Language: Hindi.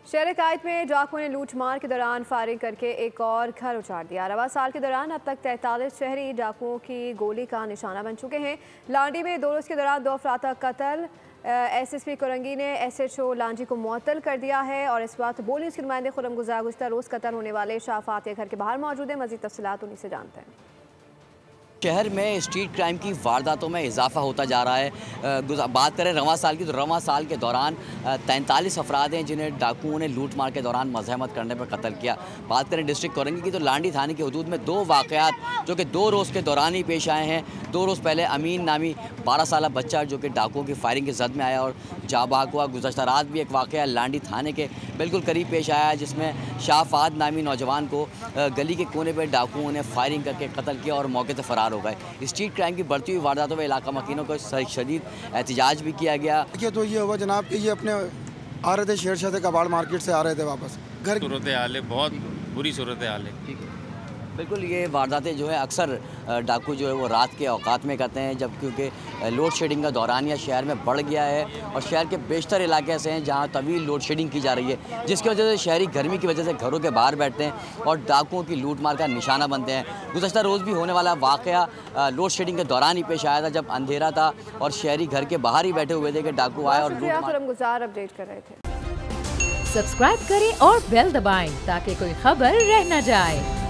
शहर कायद में डाकुओं ने लूटमार के दौरान फायरिंग करके एक और घर उजाड़ दिया। रवा साल के दौरान अब तक 43 शहरी डाकुओं की गोली का निशाना बन चुके हैं। लांडी में 2 रोज़ के दौरान 2 अफराद का कत्ल। SSP कोरंगी ने SHO लांजी को मुअत्तल कर दिया है और इस वक्त बोली उसके नुमाइंदे खुर्रम गुज़ार गुज़श्ता रोज़ कत्ल होने वाले शाफात के घर के बाहर मौजूद है। मज़ीद तफसीलात उन्हीं से जानते हैं। शहर में स्ट्रीट क्राइम की वारदातों में इजाफा होता जा रहा है। बात करें रवां साल की तो रवां साल के दौरान 43 अफराद हैं जिन्हें डाकुओं ने लूट मार के दौरान मज़ाहमत करने पर कत्ल किया। बात करें डिस्ट्रिक्ट कोरंगी की तो लांडी थाने की हदूद में 2 वाक़यात जो कि 2 रोज़ के दौरान ही पेश आए हैं। 2 रोज़ पहले अमीन नामी 12 साल बच्चा जो कि डाकुओं की फायरिंग की जद में आया और जाबाक हुआ। गुज़श्ता रात भी एक वाक़या लांडी थाने के बिल्कुल करीब पेश आया जिसमें शाहफाद नामी नौजवान को गली के कोने पर डाकुओं ने फायरिंग करके कत्ल किया और मौके से फ़रार हो गए। स्ट्रीट क्राइम की बढ़ती हुई वारदातों में इलाका मकीनों को शदीद एहतजाज भी किया गया। तो ये हुआ जनाब कि ये अपने आ रहे थे शेरशाह से कबाड़ मार्केट से आ रहे थे वापस घर। सूरत हाल है, बहुत बुरी सूरत हाल है। बिल्कुल ये वारदातें जो है अक्सर डाकू जो है वो रात के औकात में करते हैं जब क्योंकि लोड शेडिंग का दौरानिया शहर में बढ़ गया है और शहर के बेशतर इलाके ऐसे हैं जहां तवील लोड शेडिंग की जा रही है जिसकी वजह से शहरी गर्मी की वजह से घरों के बाहर बैठते हैं और डाकुओं की लूटमार का निशाना बनते हैं। गुज़श्ता रोज़ भी होने वाला वाक़या लोड शेडिंग के दौरान ही पेश आया था जब अंधेरा था और शहरी घर के बाहर ही बैठे हुए थे कि डाकू आए और गुज़ार अपडेट कर रहे थे। सब्सक्राइब करें और बेल दबाएं ताकि कोई खबर रह न जाए।